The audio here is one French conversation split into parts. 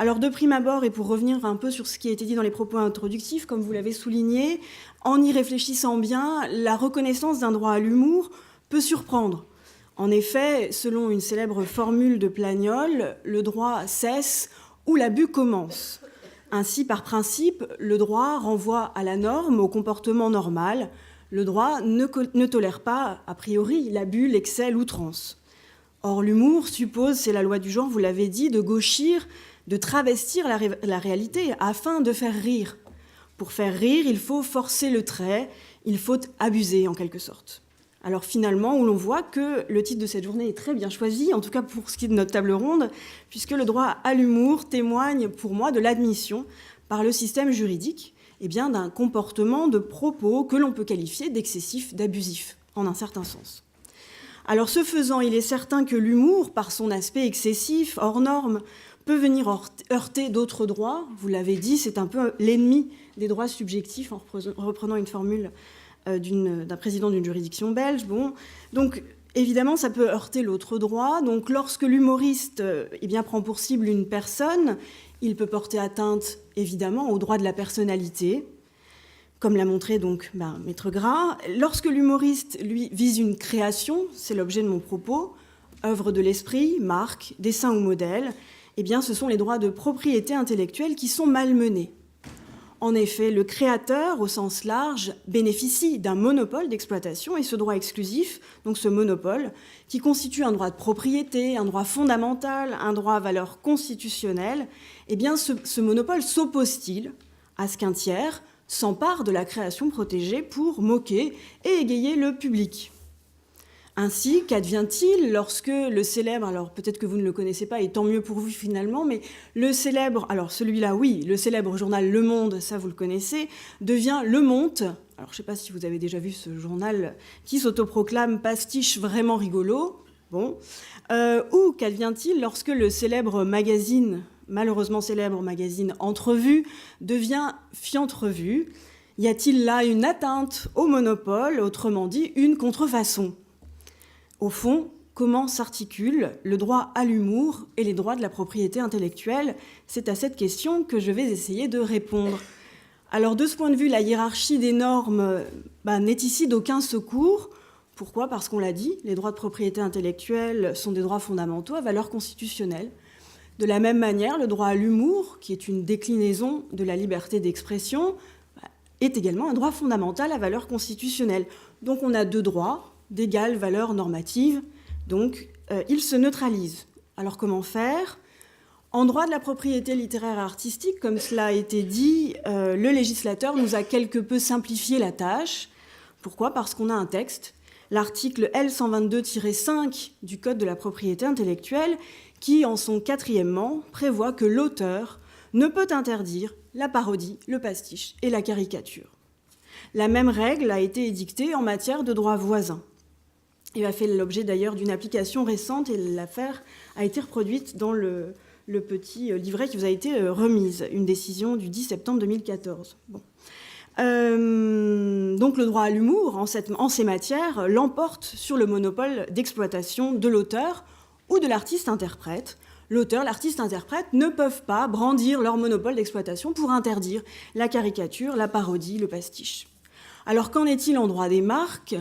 Alors de prime abord, et pour revenir un peu sur ce qui a été dit dans les propos introductifs, comme vous l'avez souligné, en y réfléchissant bien, la reconnaissance d'un droit à l'humour peut surprendre. En effet, selon une célèbre formule de Plagnol, le droit cesse où l'abus commence. Ainsi, par principe, le droit renvoie à la norme, au comportement normal. Le droit ne tolère pas, a priori, l'abus, l'excès, l'outrance. Or, l'humour suppose, c'est la loi du genre, vous l'avez dit, de gauchir, de travestir la réalité afin de faire rire. Pour faire rire, il faut forcer le trait, il faut abuser en quelque sorte. Alors finalement, où l'on voit que le titre de cette journée est très bien choisi, en tout cas pour ce qui est de notre table ronde, puisque le droit à l'humour témoigne pour moi de l'admission par le système juridique d'un comportement de propos que l'on peut qualifier d'excessif, d'abusif, en un certain sens. Alors ce faisant, il est certain que l'humour, par son aspect excessif, hors norme, peut venir heurter d'autres droits. Vous l'avez dit, c'est un peu l'ennemi des droits subjectifs, en reprenant une formule d'un président d'une juridiction belge. Bon. Donc, évidemment, ça peut heurter l'autre droit. Donc, lorsque l'humoriste prend pour cible une personne, il peut porter atteinte, évidemment, au droit de la personnalité, comme l'a montré donc Maître Gras. Lorsque l'humoriste, lui, vise une création, c'est l'objet de mon propos, œuvre de l'esprit, marque, dessin ou modèle, ce sont les droits de propriété intellectuelle qui sont malmenés. En effet, le créateur, au sens large, bénéficie d'un monopole d'exploitation et ce droit exclusif, donc ce monopole, qui constitue un droit de propriété, un droit fondamental, un droit à valeur constitutionnelle, ce monopole s'oppose-t-il à ce qu'un tiers s'empare de la création protégée pour moquer et égayer le public ? Ainsi, qu'advient-il lorsque le célèbre, alors peut-être que vous ne le connaissez pas et tant mieux pour vous finalement, mais le célèbre, alors celui-là oui, le célèbre journal Le Monde, ça vous le connaissez, devient Le Monde. Alors je ne sais pas si vous avez déjà vu ce journal qui s'autoproclame pastiche vraiment rigolo. Bon. Ou qu'advient-il lorsque le célèbre magazine, malheureusement célèbre magazine Entrevue, devient Fiantrevue? Y a-t-il là une atteinte au monopole, autrement dit une contrefaçon? Au fond, comment s'articulent le droit à l'humour et les droits de la propriété intellectuelle? C'est à cette question que je vais essayer de répondre. Alors, de ce point de vue, la hiérarchie des normes n'est ici d'aucun secours. Pourquoi? Parce qu'on l'a dit, les droits de propriété intellectuelle sont des droits fondamentaux à valeur constitutionnelle. De la même manière, le droit à l'humour, qui est une déclinaison de la liberté d'expression, est également un droit fondamental à valeur constitutionnelle. Donc on a deux droits d'égale valeur normative, donc ils se neutralisent. Alors comment faire? En droit de la propriété littéraire et artistique, comme cela a été dit, le législateur nous a quelque peu simplifié la tâche. Pourquoi? Parce qu'on a un texte, l'article L122-5 du Code de la propriété intellectuelle, qui, en son quatrièmement, prévoit que l'auteur ne peut interdire la parodie, le pastiche et la caricature. La même règle a été édictée en matière de droit voisin. Il a fait l'objet d'ailleurs d'une application récente et l'affaire a été reproduite dans le petit livret qui vous a été remise, une décision du 10 septembre 2014. Bon. Donc le droit à l'humour, en ces matières, l'emporte sur le monopole d'exploitation de l'auteur ou de l'artiste-interprète. L'auteur, l'artiste-interprète ne peuvent pas brandir leur monopole d'exploitation pour interdire la caricature, la parodie, le pastiche. Alors qu'en est-il en droit des marques ?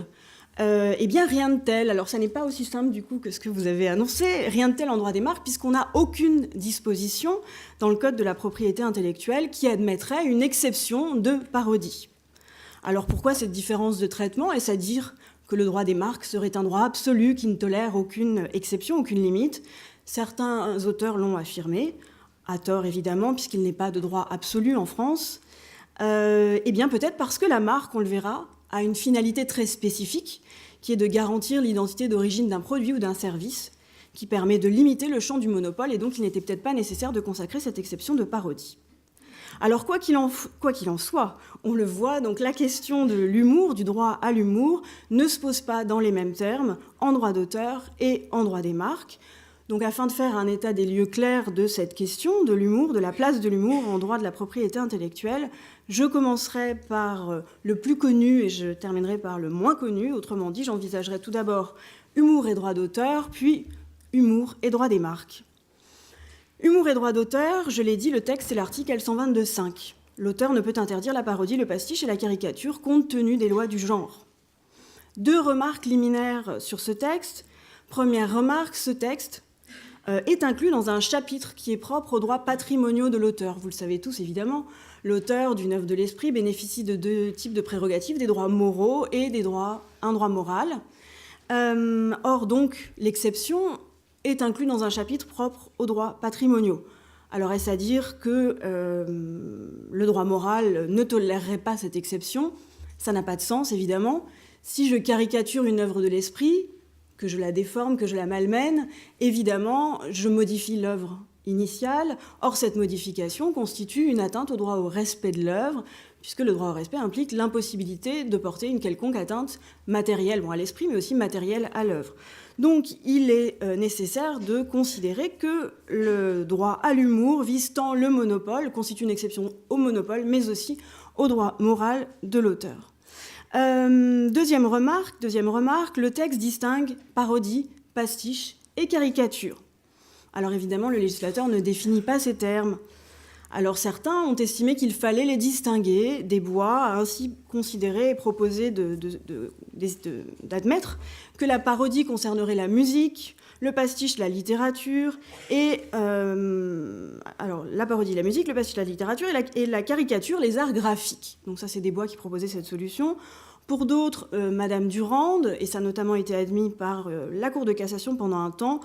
Rien de tel. Alors ça n'est pas aussi simple du coup que ce que vous avez annoncé. Rien de tel en droit des marques puisqu'on n'a aucune disposition dans le Code de la propriété intellectuelle qui admettrait une exception de parodie. Alors pourquoi cette différence de traitement? Est-ce à dire que le droit des marques serait un droit absolu qui ne tolère aucune exception, aucune limite? Certains auteurs l'ont affirmé, à tort évidemment, puisqu'il n'est pas de droit absolu en France. Peut-être parce que la marque, on le verra, a une finalité très spécifique, qui est de garantir l'identité d'origine d'un produit ou d'un service, qui permet de limiter le champ du monopole, et donc il n'était peut-être pas nécessaire de consacrer cette exception de parodie. Alors, quoi qu'il en soit, on le voit, donc la question de l'humour, du droit à l'humour, ne se pose pas dans les mêmes termes en droit d'auteur et en droit des marques. Donc, afin de faire un état des lieux clair de cette question de l'humour, de la place de l'humour en droit de la propriété intellectuelle, je commencerai par le plus connu et je terminerai par le moins connu. Autrement dit, j'envisagerai tout d'abord humour et droit d'auteur, puis humour et droit des marques. Humour et droit d'auteur, je l'ai dit, le texte, c'est l'article L122.5. L'auteur ne peut interdire la parodie, le pastiche et la caricature compte tenu des lois du genre. 2 remarques liminaires sur ce texte. Première remarque, ce texte est inclus dans un chapitre qui est propre aux droits patrimoniaux de l'auteur. Vous le savez tous, évidemment, l'auteur d'une œuvre de l'esprit bénéficie de 2 types de prérogatives, des droits moraux et un droit moral. Or, donc, l'exception est inclus dans un chapitre propre aux droits patrimoniaux. Alors, est-ce à dire que le droit moral ne tolérerait pas cette exception? Ça n'a pas de sens, évidemment. Si je caricature une œuvre de l'esprit, que je la déforme, que je la malmène, évidemment, je modifie l'œuvre initiale. Or, cette modification constitue une atteinte au droit au respect de l'œuvre, puisque le droit au respect implique l'impossibilité de porter une quelconque atteinte matérielle, à l'esprit, mais aussi matérielle à l'œuvre. Donc, il est nécessaire de considérer que le droit à l'humour vise tant le monopole, constitue une exception au monopole, mais aussi au droit moral de l'auteur. Deuxième remarque, le texte distingue parodie, pastiche et caricature. Alors évidemment, le législateur ne définit pas ces termes. Alors certains ont estimé qu'il fallait les distinguer des bois, ainsi considérer et proposer d'admettre que la parodie concernerait la musique, le pastiche la littérature, et alors la parodie la musique, le pastiche la littérature et la caricature les arts graphiques. Donc ça c'est des bois qui proposaient cette solution. Pour d'autres, Madame Durande, et ça a notamment été admis par la Cour de cassation pendant un temps.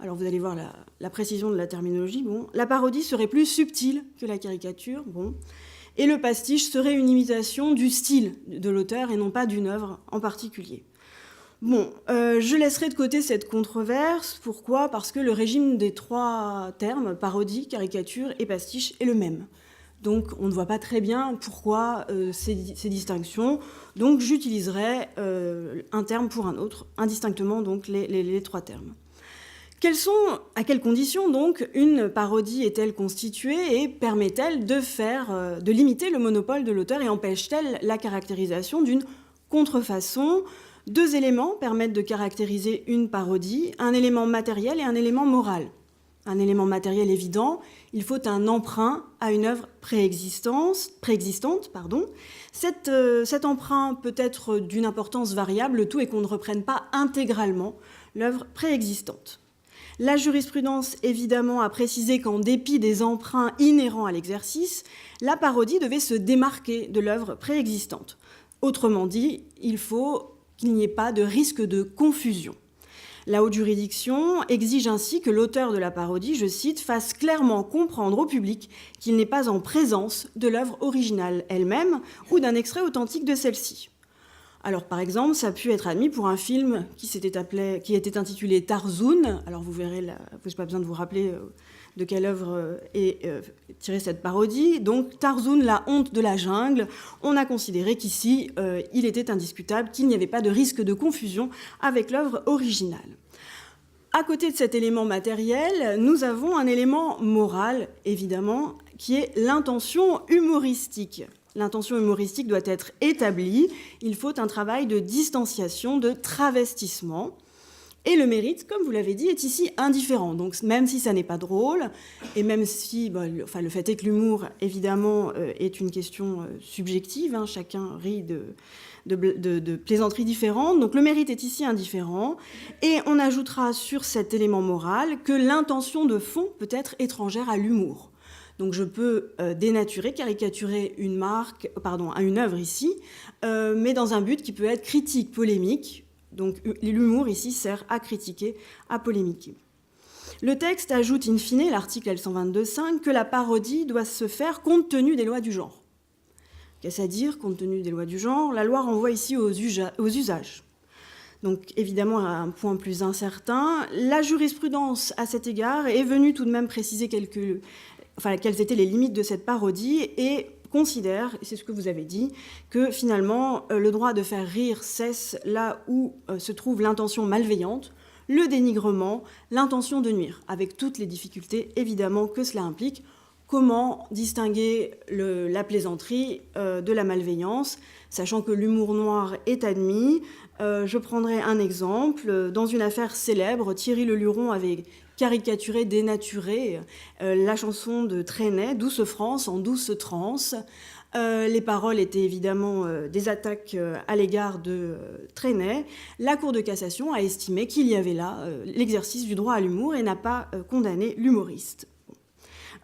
Alors vous allez voir la précision de la terminologie. La parodie serait plus subtile que la caricature. Et le pastiche serait une imitation du style de l'auteur et non pas d'une œuvre en particulier. Je laisserai de côté cette controverse. Pourquoi ? Parce que le régime des 3 termes, parodie, caricature et pastiche, est le même. Donc on ne voit pas très bien pourquoi ces distinctions. Donc j'utiliserai un terme pour un autre, indistinctement donc les 3 termes. À quelles conditions, donc, une parodie est-elle constituée et permet-elle de limiter le monopole de l'auteur et empêche-t-elle la caractérisation d'une contrefaçon ? 2 éléments permettent de caractériser une parodie, un élément matériel et un élément moral. Un élément matériel évident, il faut un emprunt à une œuvre préexistante. Cet emprunt peut être d'une importance variable, le tout est qu'on ne reprenne pas intégralement l'œuvre préexistante. La jurisprudence, évidemment, a précisé qu'en dépit des emprunts inhérents à l'exercice, la parodie devait se démarquer de l'œuvre préexistante. Autrement dit, il faut qu'il n'y ait pas de risque de confusion. La haute juridiction exige ainsi que l'auteur de la parodie, je cite, fasse clairement comprendre au public qu'il n'est pas en présence de l'œuvre originale elle-même ou d'un extrait authentique de celle-ci. Alors, par exemple, ça a pu être admis pour un film qui était intitulé Tarzoun. Alors, vous verrez, vous n'avez pas besoin de vous rappeler de quelle œuvre est tirée cette parodie. Donc, Tarzoun, la honte de la jungle. On a considéré qu'ici, il était indiscutable qu'il n'y avait pas de risque de confusion avec l'œuvre originale. À côté de cet élément matériel, nous avons un élément moral, évidemment, qui est l'intention humoristique. L'intention humoristique doit être établie. Il faut un travail de distanciation, de travestissement. Et le mérite, comme vous l'avez dit, est ici indifférent. Donc même si ça n'est pas drôle, et même si le fait est que l'humour, évidemment, est une question subjective, chacun rit de plaisanteries différentes. Donc le mérite est ici indifférent. Et on ajoutera sur cet élément moral que l'intention de fond peut être étrangère à l'humour. Donc je peux dénaturer, caricaturer une œuvre ici, mais dans un but qui peut être critique, polémique. Donc l'humour ici sert à critiquer, à polémiquer. Le texte ajoute in fine, l'article L122.5, que la parodie doit se faire compte tenu des lois du genre. Qu'est-ce à dire, compte tenu des lois du genre ? La loi renvoie ici aux usages. Donc évidemment, un point plus incertain. La jurisprudence, à cet égard, est venue tout de même préciser quelles étaient les limites de cette parodie et considère, et c'est ce que vous avez dit, que finalement le droit de faire rire cesse là où se trouve l'intention malveillante, le dénigrement, l'intention de nuire, avec toutes les difficultés évidemment que cela implique. Comment distinguer la plaisanterie de la malveillance, sachant que l'humour noir est admis. Je prendrai un exemple. Dans une affaire célèbre, Thierry Le Luron avait caricaturer, dénaturer la chanson de Trenet, Douce France en douce transe. Les paroles étaient évidemment des attaques à l'égard de Trenet. La Cour de cassation a estimé qu'il y avait là l'exercice du droit à l'humour et n'a pas condamné l'humoriste.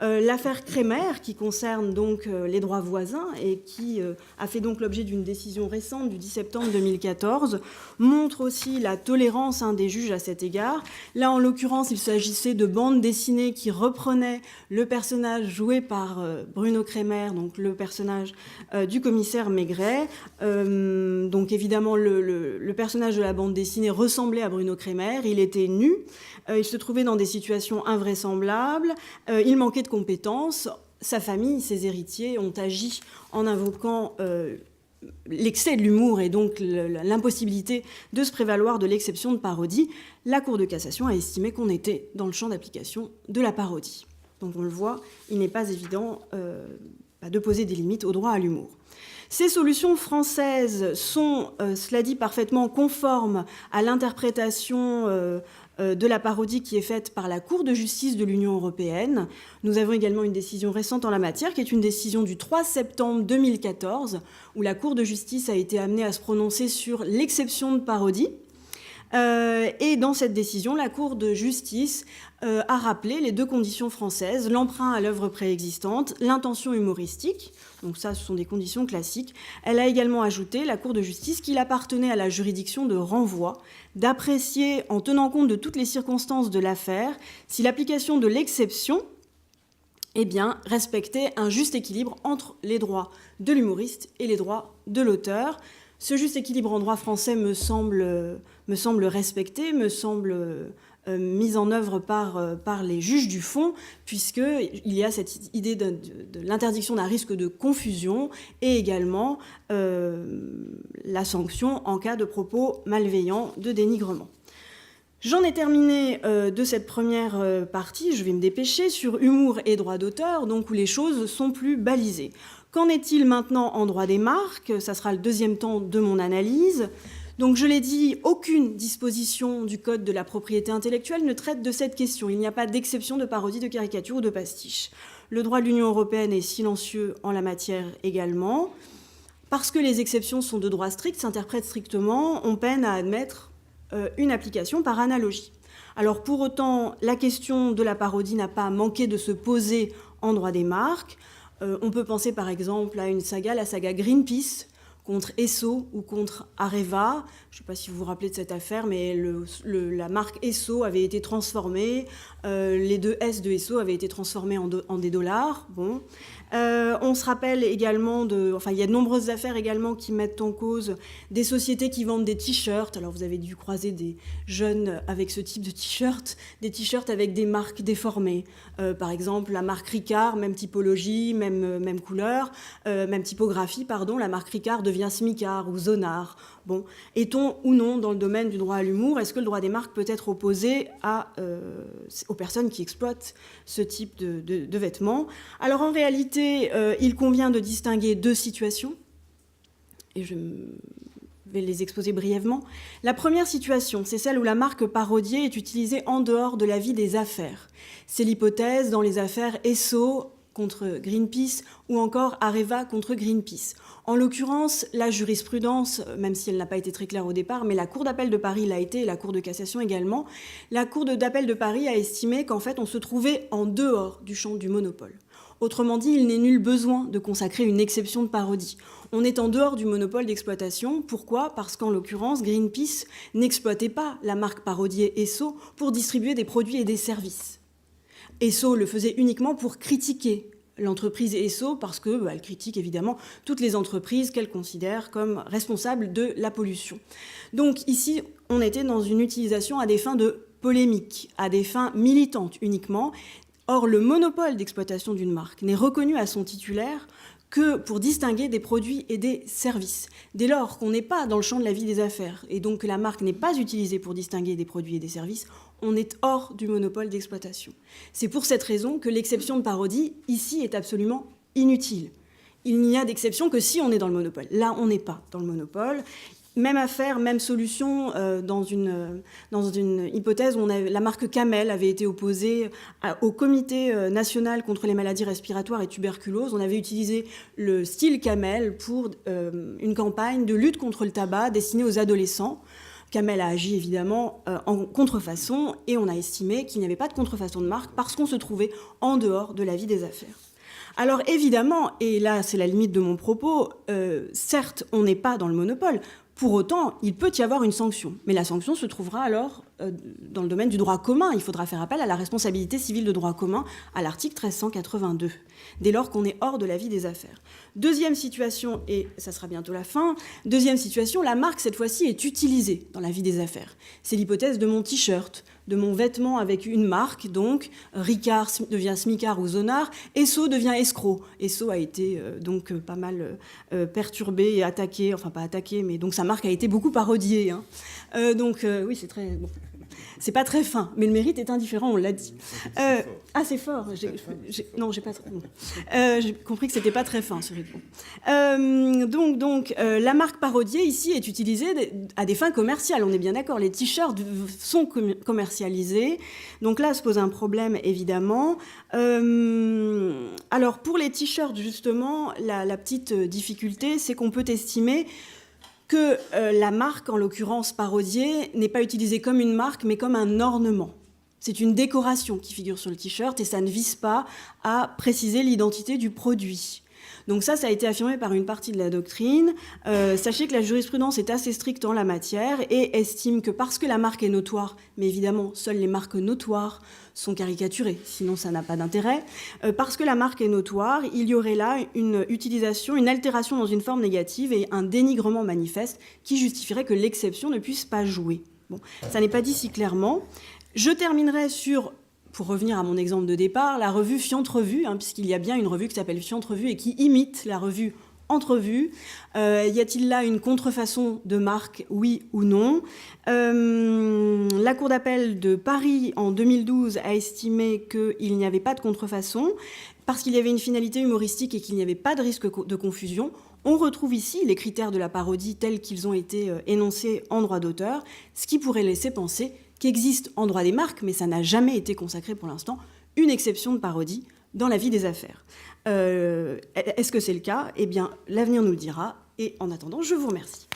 L'affaire Kremer, qui concerne donc les droits voisins et qui a fait donc l'objet d'une décision récente du 10 septembre 2014, montre aussi la tolérance des juges à cet égard. Là, en l'occurrence, il s'agissait de bandes dessinées qui reprenaient le personnage joué par Bruno Kremer, donc le personnage du commissaire Maigret. Donc évidemment, le personnage de la bande dessinée ressemblait à Bruno Kremer. Il était nu, il se trouvait dans des situations invraisemblables, il manquait de compétences. Sa famille, ses héritiers ont agi en invoquant l'excès de l'humour et donc l'impossibilité de se prévaloir de l'exception de parodie. La Cour de cassation a estimé qu'on était dans le champ d'application de la parodie. Donc on le voit, il n'est pas évident de poser des limites au droit à l'humour. Ces solutions françaises sont, cela dit, parfaitement conformes à l'interprétation de la parodie qui est faite par la Cour de justice de l'Union européenne. Nous avons également une décision récente en la matière, qui est une décision du 3 septembre 2014, où la Cour de justice a été amenée à se prononcer sur l'exception de parodie. Et dans cette décision, la Cour de justice a rappelé les deux conditions françaises, l'emprunt à l'œuvre préexistante, l'intention humoristique. Donc ça, ce sont des conditions classiques. Elle a également ajouté, la Cour de justice, qu'il appartenait à la juridiction de renvoi d'apprécier, en tenant compte de toutes les circonstances de l'affaire, si l'application de l'exception respectait un juste équilibre entre les droits de l'humoriste et les droits de l'auteur. Ce juste équilibre en droit français me semble respecté, me semble mis en œuvre par les juges du fond, puisqu'il y a cette idée de l'interdiction d'un risque de confusion et également la sanction en cas de propos malveillants, de dénigrement. J'en ai terminé de cette première partie, je vais me dépêcher, sur humour et droit d'auteur, donc où les choses sont plus balisées. Qu'en est-il maintenant en droit des marques ? Ça sera le deuxième temps de mon analyse. Donc, je l'ai dit, aucune disposition du Code de la propriété intellectuelle ne traite de cette question. Il n'y a pas d'exception de parodie, de caricature ou de pastiche. Le droit de l'Union européenne est silencieux en la matière également. Parce que les exceptions sont de droit strict, s'interprètent strictement, on peine à admettre une application par analogie. Alors, pour autant, la question de la parodie n'a pas manqué de se poser en droit des marques. On peut penser par exemple à une saga, la saga Greenpeace, contre Esso ou contre Areva. Je ne sais pas si vous vous rappelez de cette affaire, mais la marque Esso avait été transformée, les deux S de Esso avaient été transformés en des dollars. Bon. On se rappelle également il y a de nombreuses affaires également qui mettent en cause des sociétés qui vendent des t-shirts. Alors vous avez dû croiser des jeunes avec ce type de t-shirts, des t-shirts avec des marques déformées. Par exemple, la marque Ricard, même typologie, même couleur, même typographie, pardon, la marque Ricard devient Smicard ou Zonar. Bon, est-on ou non dans le domaine du droit à l'humour ? Est-ce que le droit des marques peut être opposé aux personnes qui exploitent ce type de vêtements ? Alors en réalité, il convient de distinguer deux situations, et je vais les exposer brièvement. La première situation, c'est celle où la marque parodiée est utilisée en dehors de la vie des affaires. C'est l'hypothèse dans les affaires Esso contre Greenpeace ou encore Areva contre Greenpeace. En l'occurrence, la jurisprudence, même si elle n'a pas été très claire au départ, mais la Cour d'appel de Paris l'a été et la Cour de cassation également, la Cour d'appel de Paris a estimé qu'en fait on se trouvait en dehors du champ du monopole. Autrement dit, il n'est nul besoin de consacrer une exception de parodie. On est en dehors du monopole d'exploitation. Pourquoi ? Parce qu'en l'occurrence, Greenpeace n'exploitait pas la marque parodiée Esso pour distribuer des produits et des services. Esso le faisait uniquement pour critiquer l'entreprise Esso parce qu'elle critique évidemment toutes les entreprises qu'elle considère comme responsables de la pollution. Donc ici, on était dans une utilisation à des fins de polémique, à des fins militantes uniquement. Or, le monopole d'exploitation d'une marque n'est reconnu à son titulaire que pour distinguer des produits et des services. Dès lors qu'on n'est pas dans le champ de la vie des affaires et donc que la marque n'est pas utilisée pour distinguer des produits et des services, on est hors du monopole d'exploitation. C'est pour cette raison que l'exception de parodie, ici, est absolument inutile. Il n'y a d'exception que si on est dans le monopole. Là, on n'est pas dans le monopole. Même affaire, même solution, dans une hypothèse où la marque Camel avait été opposée au Comité national contre les maladies respiratoires et tuberculose. On avait utilisé le style Camel pour une campagne de lutte contre le tabac destinée aux adolescents. Camel a agi évidemment en contrefaçon et on a estimé qu'il n'y avait pas de contrefaçon de marque parce qu'on se trouvait en dehors de la vie des affaires. Alors évidemment, et là c'est la limite de mon propos, certes on n'est pas dans le monopole. Pour autant, il peut y avoir une sanction. Mais la sanction se trouvera alors dans le domaine du droit commun. Il faudra faire appel à la responsabilité civile de droit commun à l'article 1382, dès lors qu'on est hors de la vie des affaires. Deuxième situation, et ça sera bientôt la fin, deuxième situation, la marque, cette fois-ci, est utilisée dans la vie des affaires. C'est l'hypothèse de mon t-shirt, de mon vêtement avec une marque, donc Ricard devient Smicard ou Zonard, Esso devient Escroc. Esso a été donc pas mal perturbé et attaqué, enfin pas attaqué, mais donc sa marque a été beaucoup parodiée. Hein. Oui, c'est très... Bon. C'est pas très fin, mais le mérite est indifférent, on l'a dit. C'est fort. Non, j'ai pas très... J'ai compris que c'était pas très fin, ce rythme. La marque parodiée, ici, est utilisée à des fins commerciales. On est bien d'accord, les t-shirts sont commercialisés. Donc là, se pose un problème, évidemment. Alors, pour les t-shirts, justement, la petite difficulté, c'est qu'on peut estimer que la marque, en l'occurrence parodiée, n'est pas utilisée comme une marque, mais comme un ornement. C'est une décoration qui figure sur le t-shirt et ça ne vise pas à préciser l'identité du produit. Donc ça a été affirmé par une partie de la doctrine. Sachez que la jurisprudence est assez stricte en la matière et estime que parce que la marque est notoire, mais évidemment, seules les marques notoires sont caricaturées, sinon ça n'a pas d'intérêt. Parce que la marque est notoire, il y aurait là une utilisation, une altération dans une forme négative et un dénigrement manifeste qui justifierait que l'exception ne puisse pas jouer. Bon, ça n'est pas dit si clairement. Je terminerai sur... Pour revenir à mon exemple de départ, la revue Fiantrevue, puisqu'il y a bien une revue qui s'appelle Fiantrevue et qui imite la revue Entrevue. Y a-t-il là une contrefaçon de marque, oui ou non? La Cour d'appel de Paris, en 2012, a estimé qu'il n'y avait pas de contrefaçon parce qu'il y avait une finalité humoristique et qu'il n'y avait pas de risque de confusion. On retrouve ici les critères de la parodie tels qu'ils ont été énoncés en droit d'auteur, ce qui pourrait laisser penser qu'existe en droit des marques, mais ça n'a jamais été consacré pour l'instant, une exception de parodie dans la vie des affaires. Est-ce que c'est le cas? Eh bien, l'avenir nous le dira. Et en attendant, je vous remercie.